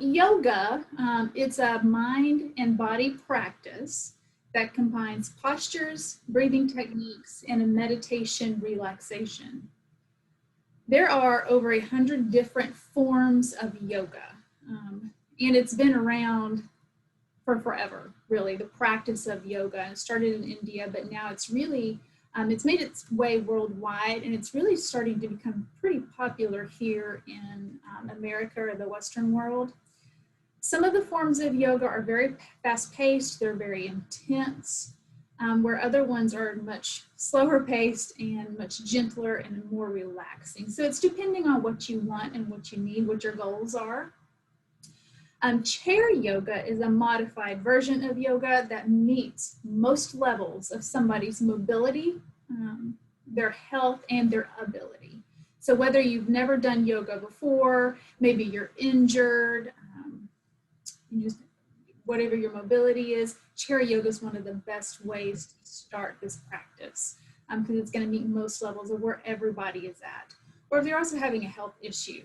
Yoga, it's a mind and body practice that combines postures, breathing techniques, and a meditation relaxation. There are over 100 different forms of yoga, and it's been around for forever, really, the practice of yoga. It started in India, but now it's really, it's made its way worldwide, and it's really starting to become pretty popular here in America or the Western world. Some of the forms of yoga are very fast-paced, they're very intense, where other ones are much slower paced and much gentler and more relaxing. So it's depending on what you want and what you need, what your goals are. Chair yoga is a modified version of yoga that meets most levels of somebody's mobility, their health, and their ability. So whether you've never done yoga before, maybe you're injured, just whatever your mobility is, chair yoga is one of the best ways to start this practice because it's going to meet most levels of where everybody is at. Or if you're also having a health issue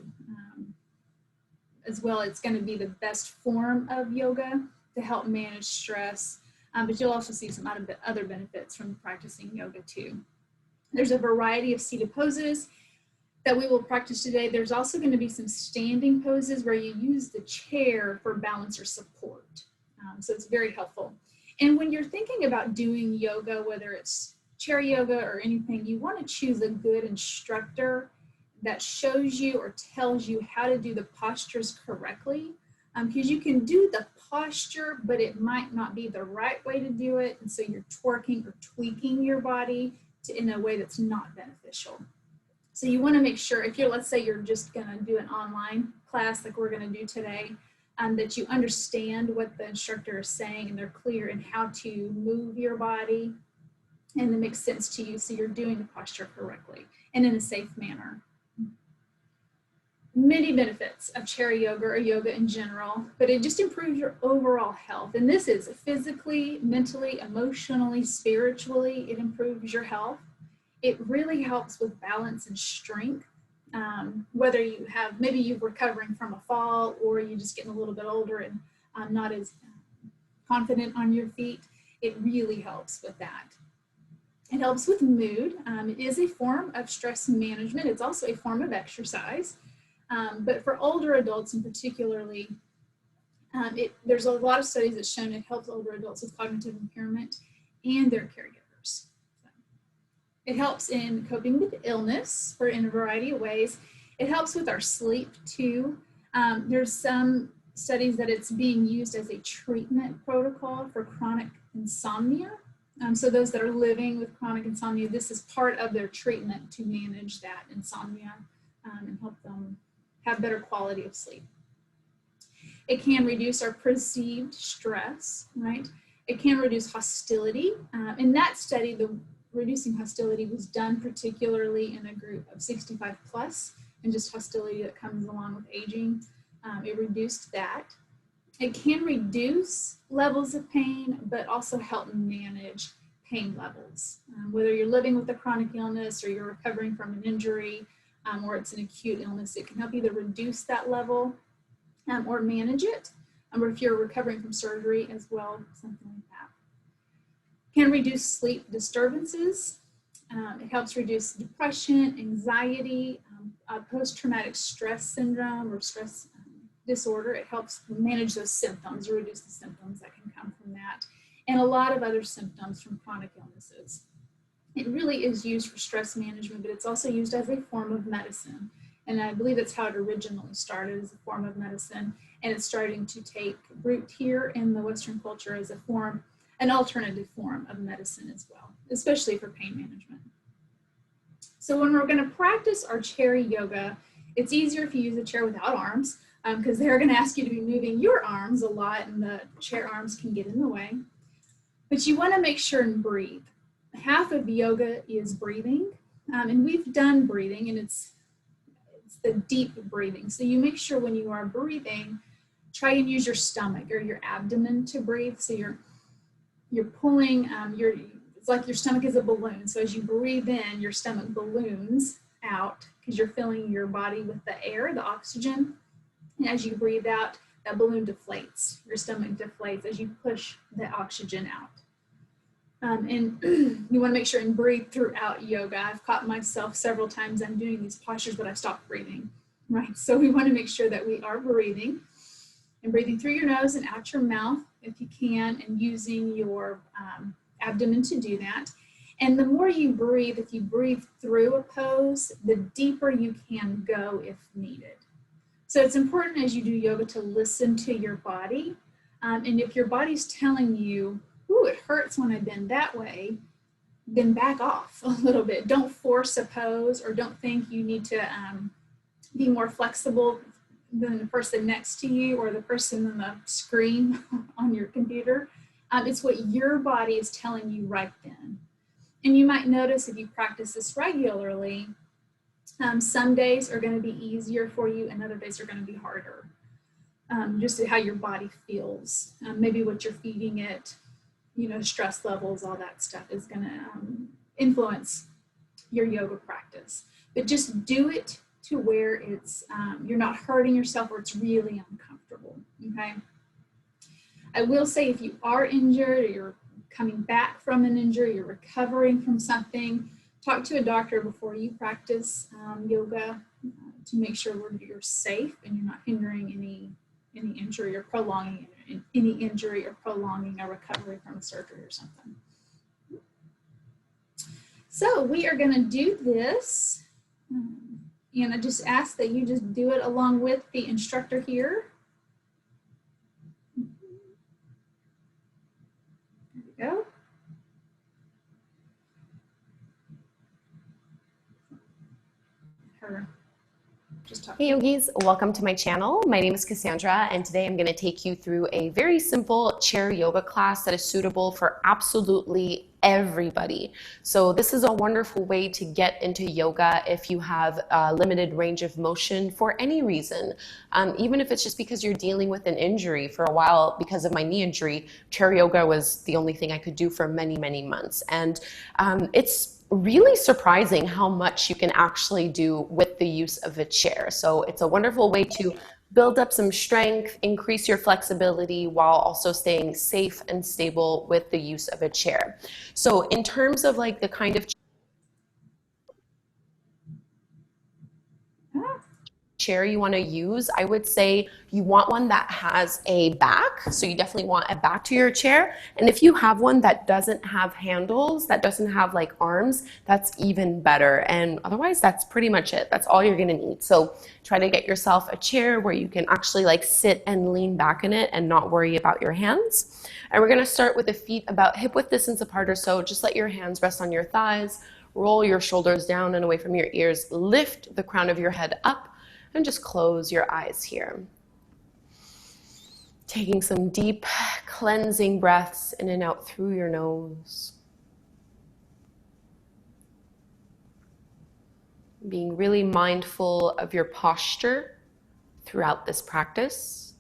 as well, it's going to be the best form of yoga to help manage stress, but you'll also see some other benefits from practicing yoga too. There's a variety of seated poses that we will practice today. There's also going to be some standing poses where you use the chair for balance or support. So it's very helpful. And when you're thinking about doing yoga, whether it's chair yoga or anything, you want to choose a good instructor that shows you or tells you how to do the postures correctly. Because you can do the posture, but it might not be the right way to do it. And so you're twerking or tweaking your body in a way that's not beneficial. So you want to make sure, if you're, let's say you're just going to do an online class like we're going to do today, that you understand what the instructor is saying and they're clear in how to move your body and it makes sense to you, so you're doing the posture correctly and in a safe manner. Many benefits of chair yoga or yoga in general, but it just improves your overall health. And this is physically, mentally, emotionally, spiritually, it improves your health. It really helps with balance and strength. Whether you have, maybe you're recovering from a fall or you're just getting a little bit older and not as confident on your feet, it really helps with that. It helps with mood. It is a form of stress management. It's also a form of exercise. But for older adults in particularly, there's a lot of studies that shown it helps older adults with cognitive impairment and their caregivers. It helps in coping with illness in a variety of ways. It helps with our sleep too. There's some studies that it's being used as a treatment protocol for chronic insomnia. So those that are living with chronic insomnia, this is part of their treatment to manage that insomnia and help them have better quality of sleep. It can reduce our perceived stress, right? It can reduce hostility. In that study, the reducing hostility was done particularly in a group of 65 plus, and just hostility that comes along with aging. It reduced that. It can reduce levels of pain, but also help manage pain levels. Whether you're living with a chronic illness or you're recovering from an injury or it's an acute illness, it can help either reduce that level or manage it. Or if you're recovering from surgery as well, something like that. Can reduce sleep disturbances. It helps reduce depression, anxiety, post-traumatic stress syndrome or stress disorder. It helps manage those symptoms or reduce the symptoms that can come from that, and a lot of other symptoms from chronic illnesses. It really is used for stress management, but it's also used as a form of medicine. And I believe that's how it originally started, as a form of medicine. And it's starting to take root here in the Western culture as an alternative form of medicine as well, especially for pain management. So when we're going to practice our chair yoga, it's easier if you use a chair without arms because they're going to ask you to be moving your arms a lot and the chair arms can get in the way. But you want to make sure and breathe. Half of yoga is breathing, and we've done breathing, and it's the deep breathing. So you make sure when you are breathing, try and use your stomach or your abdomen to breathe. So you're pulling, it's like your stomach is a balloon. So as you breathe in, your stomach balloons out because you're filling your body with the air, the oxygen. And as you breathe out, that balloon deflates, your stomach deflates as you push the oxygen out. And you want to make sure and breathe throughout yoga. I've caught myself several times, I'm doing these postures, but I stopped breathing, right? So we want to make sure that we are breathing, and breathing through your nose and out your mouth if you can, and using your abdomen to do that. And the more you breathe, if you breathe through a pose, the deeper you can go if needed. So it's important as you do yoga to listen to your body. And if your body's telling you, ooh, it hurts when I bend that way, then back off a little bit. Don't force a pose, or don't think you need to be more flexible than the person next to you or the person on the screen on your computer. It's what your body is telling you right then. And you might notice if you practice this regularly, some days are going to be easier for you and other days are going to be harder. Just how your body feels, maybe what you're feeding it, stress levels, all that stuff is going to influence your yoga practice. But just do it to where it's you're not hurting yourself or it's really uncomfortable, okay? I will say if you are injured or you're coming back from an injury, you're recovering from something, talk to a doctor before you practice yoga to make sure you're safe and you're not hindering any injury or prolonging any injury or prolonging a recovery from a surgery or something. So we are going to do this, and I just ask that you just do it along with the instructor here. There we go. Hey yogis, welcome to my channel. My name is Cassandra, and today I'm going to take you through a very simple chair yoga class that is suitable for absolutely everybody. So this is a wonderful way to get into yoga if you have a limited range of motion for any reason. Even if it's just because you're dealing with an injury. For a while, because of my knee injury, chair yoga was the only thing I could do for many, many months. And it's really surprising how much you can actually do with the use of a chair. So it's a wonderful way to build up some strength, increase your flexibility while also staying safe and stable with the use of a chair. So in terms of like the kind of chair you want to use, I would say you want one that has a back. So you definitely want a back to your chair. And if you have one that doesn't have handles, that doesn't have like arms, that's even better. And otherwise, that's pretty much it. That's all you're going to need. So try to get yourself a chair where you can actually like sit and lean back in it and not worry about your hands. And we're going to start with the feet about hip width distance apart or so. Just let your hands rest on your thighs. Roll your shoulders down and away from your ears. Lift the crown of your head up. And just close your eyes here. Taking some deep cleansing breaths in and out through your nose. Being really mindful of your posture throughout this practice.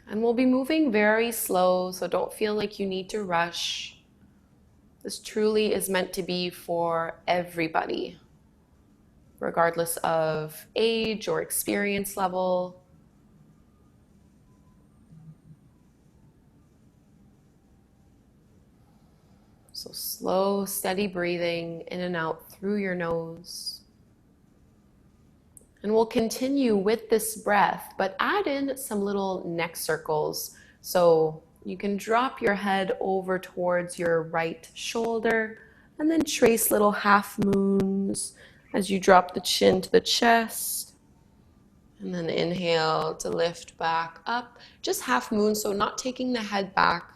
And we'll be moving very slow, so don't feel like you need to rush. This truly is meant to be for everybody, regardless of age or experience level. So slow, steady breathing in and out through your nose. And we'll continue with this breath, but add in some little neck circles. So you can drop your head over towards your right shoulder and then trace little half moons as you drop the chin to the chest, and then inhale to lift back up. Just half moon, so not taking the head back,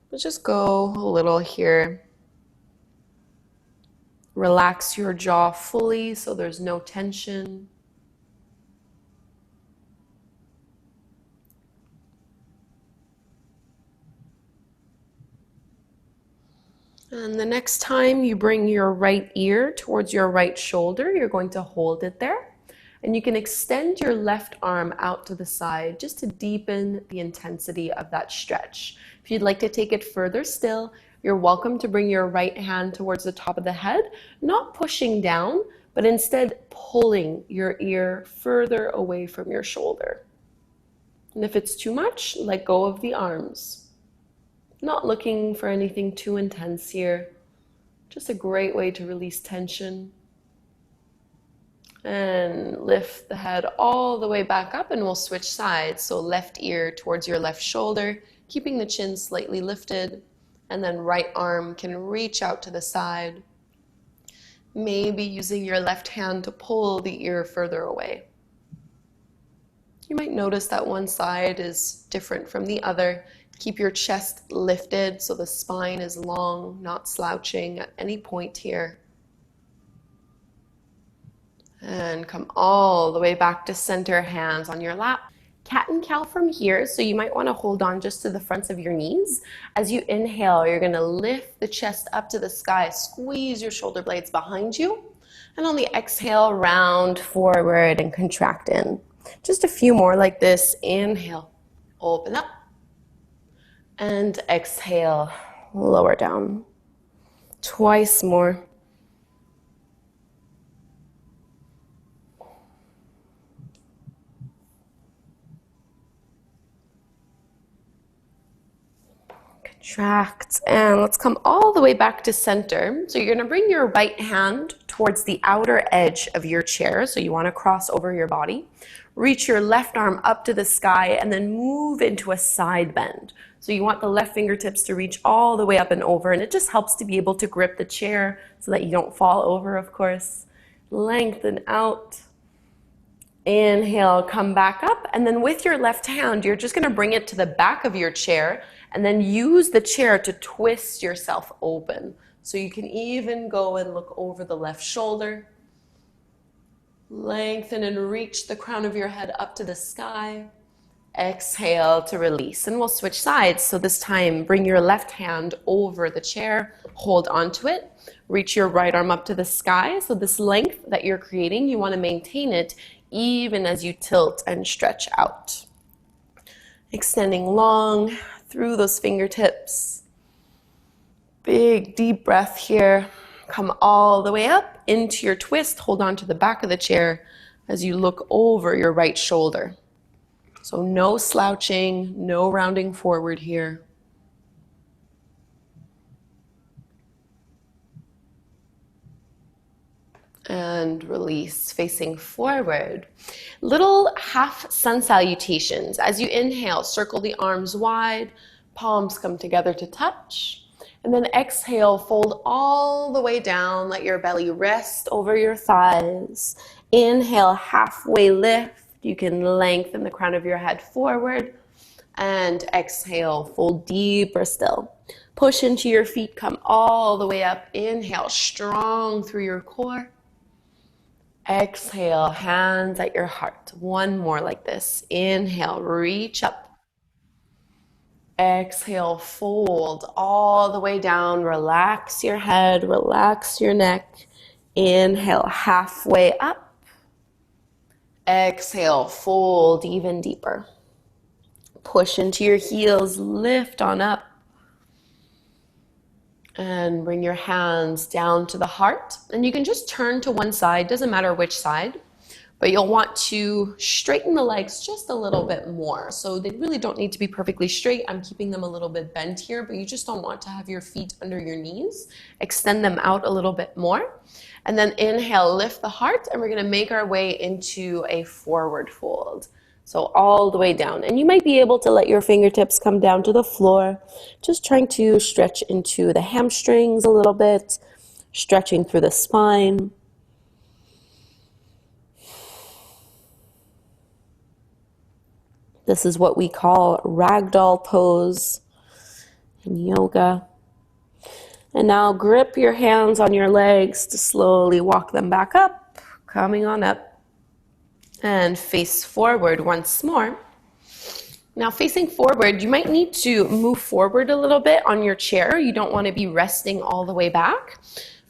but just go a little here. Relax your jaw fully so there's no tension. And the next time you bring your right ear towards your right shoulder, you're going to hold it there. And you can extend your left arm out to the side just to deepen the intensity of that stretch. If you'd like to take it further still, you're welcome to bring your right hand towards the top of the head, not pushing down, but instead pulling your ear further away from your shoulder. And if it's too much, let go of the arms. Not looking for anything too intense here. Just a great way to release tension. And lift the head all the way back up, and we'll switch sides. So left ear towards your left shoulder, keeping the chin slightly lifted, and then right arm can reach out to the side. Maybe using your left hand to pull the ear further away. You might notice that one side is different from the other. Keep your chest lifted so the spine is long, not slouching at any point here. And come all the way back to center, hands on your lap. Cat and cow from here, so you might want to hold on just to the fronts of your knees. As you inhale, you're going to lift the chest up to the sky, squeeze your shoulder blades behind you, and on the exhale, round forward and contract in. Just a few more like this. Inhale, open up, and exhale, lower down. Twice more. Contract, and let's come all the way back to center. So you're going to bring your right hand towards the outer edge of your chair. So you want to cross over your body. Reach your left arm up to the sky and then move into a side bend. So you want the left fingertips to reach all the way up and over, and it just helps to be able to grip the chair so that you don't fall over, of course. Lengthen out. Inhale, come back up, and then with your left hand, you're just going to bring it to the back of your chair and then use the chair to twist yourself open. So you can even go and look over the left shoulder. Lengthen and reach the crown of your head up to the sky. Exhale to release, and we'll switch sides. So this time, bring your left hand over the chair, hold onto it, reach your right arm up to the sky. So this length that you're creating, you want to maintain it even as you tilt and stretch out. Extending long through those fingertips. Big deep breath here. Come all the way up into your twist. Hold on to the back of the chair as you look over your right shoulder. So no slouching, no rounding forward here. And release, facing forward. Little half sun salutations. As you inhale, circle the arms wide, palms come together to touch. And then exhale, fold all the way down, let your belly rest over your thighs. Inhale, halfway lift. You can lengthen the crown of your head forward. And exhale, fold deeper still. Push into your feet, come all the way up. Inhale, strong through your core. Exhale, hands at your heart. One more like this. Inhale, reach up. Exhale, fold all the way down. Relax your head, relax your neck. Inhale, halfway up. Exhale, fold even deeper. Push into your heels, lift on up. And bring your hands down to the heart. And you can just turn to one side, doesn't matter which side. But you'll want to straighten the legs just a little bit more. So they really don't need to be perfectly straight. I'm keeping them a little bit bent here, but you just don't want to have your feet under your knees. Extend them out a little bit more. And then inhale, lift the heart, and we're gonna make our way into a forward fold. So all the way down. And you might be able to let your fingertips come down to the floor, just trying to stretch into the hamstrings a little bit, stretching through the spine. This is what we call ragdoll pose in yoga. And now grip your hands on your legs to slowly walk them back up, coming on up. And face forward once more. Now facing forward, you might need to move forward a little bit on your chair. You don't want to be resting all the way back.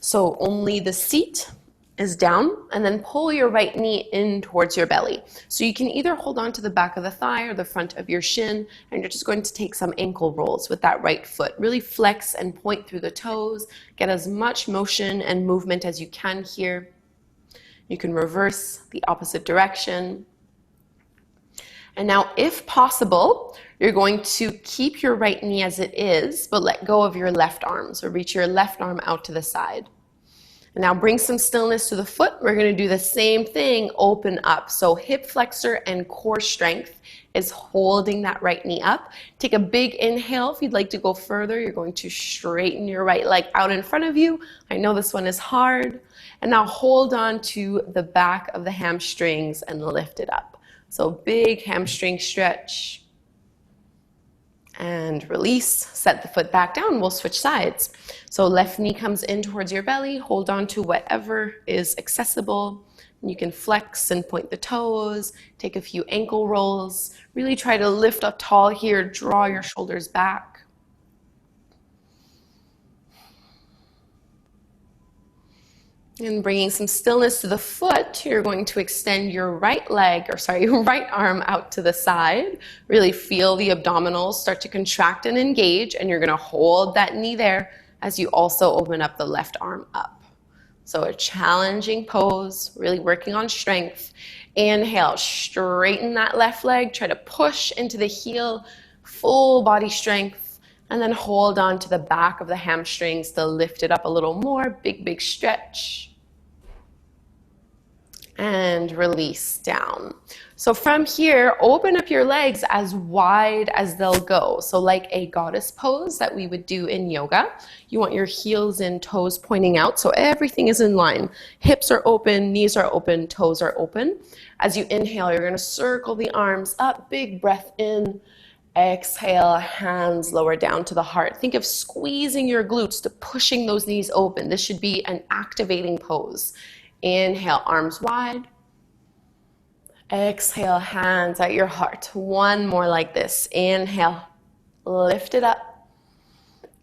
So only the seat is down, and then pull your right knee in towards your belly. So you can either hold on to the back of the thigh or the front of your shin, and you're just going to take some ankle rolls with that right foot. Really flex and point through the toes. Get as much motion and movement as you can here. You can reverse the opposite direction. And now, if possible, you're going to keep your right knee as it is, but let go of your left arm. So reach your left arm out to the side. And now bring some stillness to the foot. We're going to do the same thing, open up. So hip flexor and core strength is holding that right knee up. Take a big inhale. If you'd like to go further, you're going to straighten your right leg out in front of you. I know this one is hard. And now hold on to the back of the hamstrings and lift it up. So big hamstring stretch. And release, set the foot back down, we'll switch sides. So left knee comes in towards your belly, hold on to whatever is accessible. You can flex and point the toes, take a few ankle rolls, really try to lift up tall here, draw your shoulders back. And bringing some stillness to the foot, you're going to extend your right arm out to the side. Really feel the abdominals start to contract and engage, and you're going to hold that knee there as you also open up the left arm up. So a challenging pose, really working on strength. Inhale, straighten that left leg, try to push into the heel, full body strength, and then hold on to the back of the hamstrings to lift it up a little more. Big, big stretch. And release down. So from here, open up your legs as wide as they'll go. So like a goddess pose that we would do in yoga. You want your heels and toes pointing out, so everything is in line. Hips are open, knees are open, toes are open. As you inhale, you're gonna circle the arms up, big breath in. Exhale, hands lower down to the heart. Think of squeezing your glutes to pushing those knees open. This should be an activating pose. Inhale, arms wide. Exhale, hands at your heart. One more like this. Inhale, lift it up.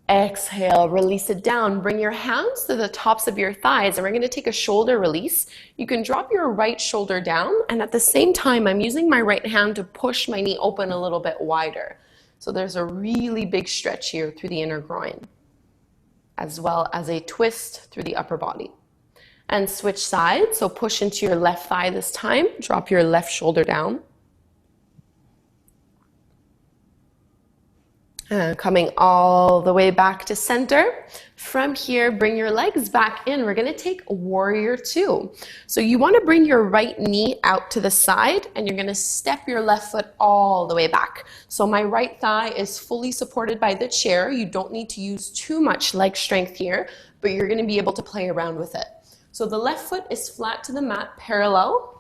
Exhale, release it down. Bring your hands to the tops of your thighs, and we're going to take a shoulder release. You can drop your right shoulder down, and at the same time, I'm using my right hand to push my knee open a little bit wider. So there's a really big stretch here through the inner groin, as well as a twist through the upper body. And switch sides, so push into your left thigh this time, drop your left shoulder down. Coming all the way back to center. From here, bring your legs back in. We're gonna take warrior two. So you wanna bring your right knee out to the side, and you're gonna step your left foot all the way back. So my right thigh is fully supported by the chair. You don't need to use too much leg strength here, but you're gonna be able to play around with it. So the left foot is flat to the mat, parallel.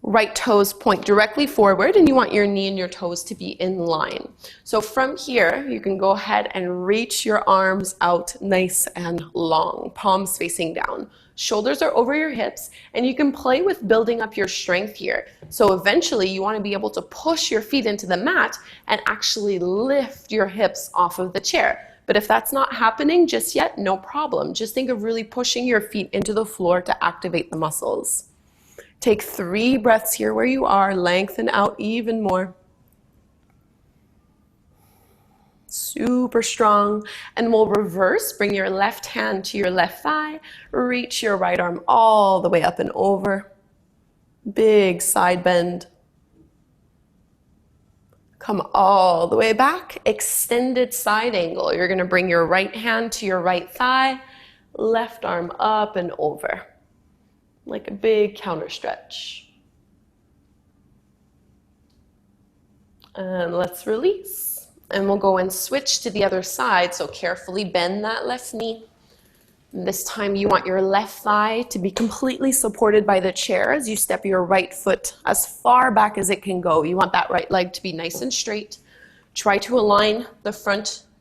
Right toes point directly forward, and you want your knee and your toes to be in line. So from here, you can go ahead and reach your arms out nice and long, palms facing down. Shoulders are over your hips, and you can play with building up your strength here. So eventually, you want to be able to push your feet into the mat and actually lift your hips off of the chair. But if that's not happening just yet, no problem. Just think of really pushing your feet into the floor to activate the muscles. Take 3 breaths here where you are, lengthen out even more. Super strong. And we'll reverse, bring your left hand to your left thigh, reach your right arm all the way up and over. Big side bend. Come all the way back, extended side angle. You're gonna bring your right hand to your right thigh, left arm up and over, like a big counter stretch. And let's release. And we'll go and switch to the other side, so carefully bend that left knee. And this time you want your left thigh to be completely supported by the chair as you step your right foot as far back as it can go. You want that right leg to be nice and straight. Try to align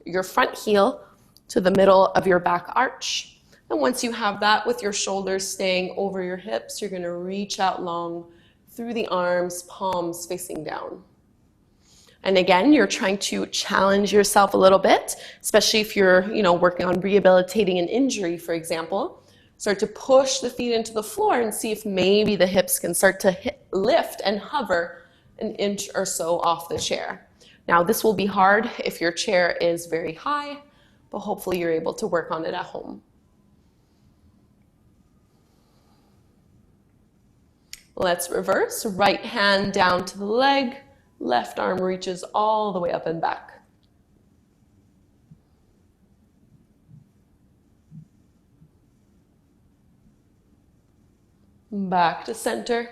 your front heel to the middle of your back arch. And once you have that, with your shoulders staying over your hips, you're going to reach out long through the arms, palms facing down. And again, you're trying to challenge yourself a little bit, especially if you're, working on rehabilitating an injury, for example. Start to push the feet into the floor and see if maybe the hips can start to lift and hover an inch or so off the chair. Now, this will be hard if your chair is very high, but hopefully you're able to work on it at home. Let's reverse. Right hand down to the leg. Left arm reaches all the way up and back. Back to center.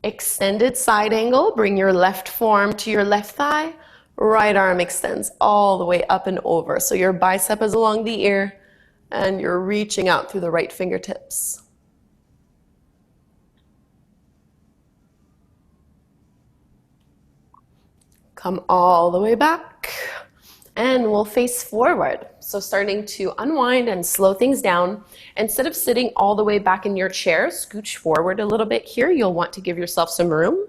Extended side angle. Bring your left forearm to your left thigh. Right arm extends all the way up and over. So your bicep is along the ear and you're reaching out through the right fingertips. Come all the way back and we'll face forward. So starting to unwind and slow things down. Instead of sitting all the way back in your chair, scooch forward a little bit here. You'll want to give yourself some room.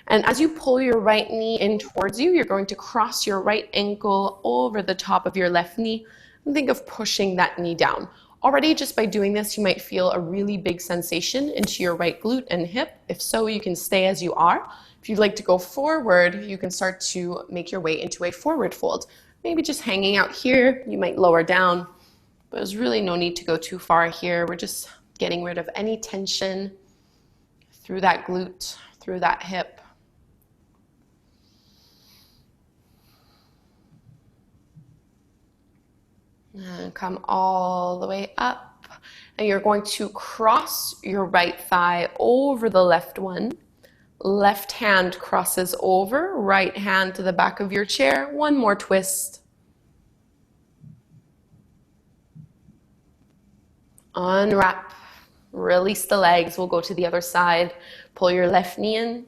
And as you pull your right knee in towards you, you're going to cross your right ankle over the top of your left knee and think of pushing that knee down. Already just by doing this, you might feel a really big sensation into your right glute and hip. If so, you can stay as you are. If you'd like to go forward, you can start to make your way into a forward fold. Maybe just hanging out here, you might lower down, but there's really no need to go too far here. We're just getting rid of any tension through that glute, through that hip. And come all the way up. And you're going to cross your right thigh over the left one. Left hand crosses over, right hand to the back of your chair. One more twist. Unwrap. Release the legs. We'll go to the other side. Pull your left knee in.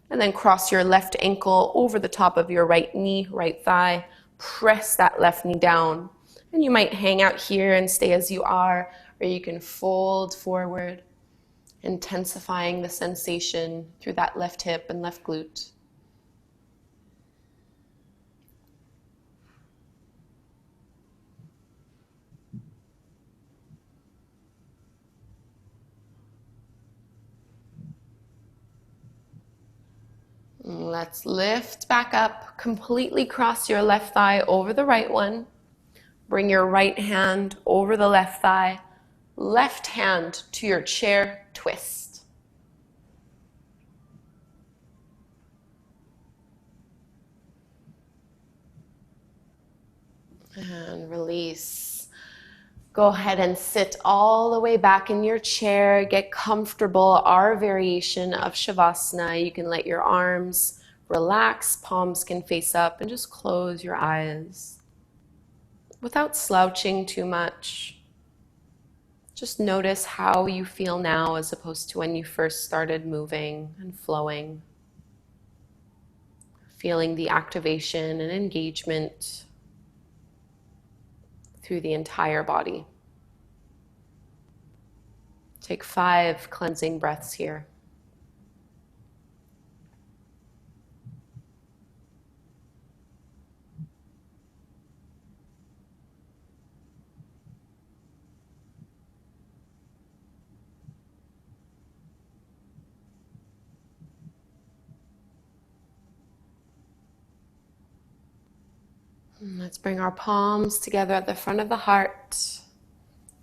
And then cross your left ankle over the top of your right knee, right thigh. Press that left knee down. And you might hang out here and stay as you are, or you can fold forward, intensifying the sensation through that left hip and left glute. Let's lift back up, completely cross your left thigh over the right one. Bring your right hand over the left thigh, left hand to your chair, twist. And release. Go ahead and sit all the way back in your chair. Get comfortable. Our variation of Shavasana. You can let your arms relax, palms can face up, and just close your eyes. Without slouching too much. Just notice how you feel now as opposed to when you first started moving and flowing. Feeling the activation and engagement through the entire body. Take 5 cleansing breaths here. Let's bring our palms together at the front of the heart,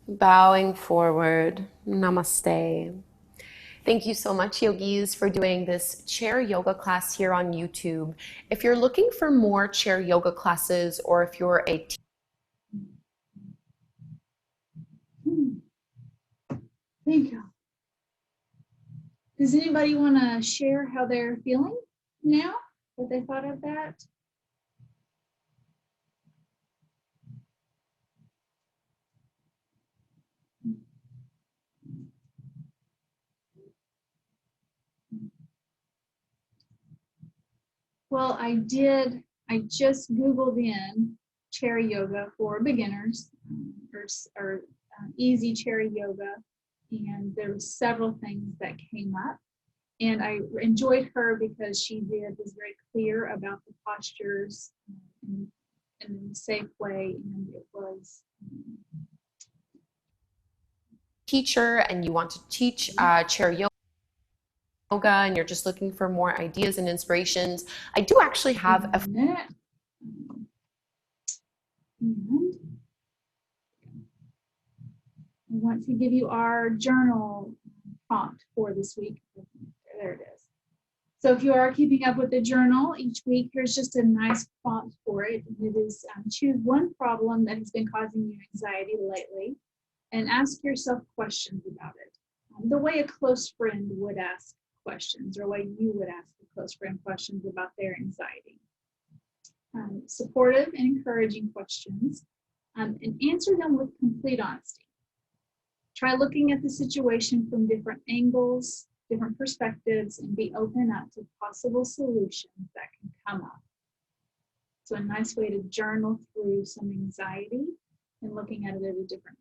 bowing forward. Namaste. Thank you so much, yogis, for doing this chair yoga class here on YouTube. If you're looking for more chair yoga classes, or if you're a Thank you. Does anybody want to share how they're feeling now? What they thought of that? Well, I just Googled in chair yoga for beginners or easy chair yoga, and there were several things that came up. And I enjoyed her because she was very clear about the postures in a safe way, and it was teacher and you want to teach chair yoga and you're just looking for more ideas and inspirations, I do actually have a minute. And I want to give you our journal prompt for this week. There it is. So if you are keeping up with the journal each week, here's just a nice prompt for it. And it is choose one problem that has been causing you anxiety lately and ask yourself questions about it. The way a close friend would ask questions, or way you would ask a close friend questions about their anxiety. Supportive and encouraging questions, and answer them with complete honesty. Try looking at the situation from different angles, different perspectives, and be open up to possible solutions that can come up. So a nice way to journal through some anxiety and looking at it at a different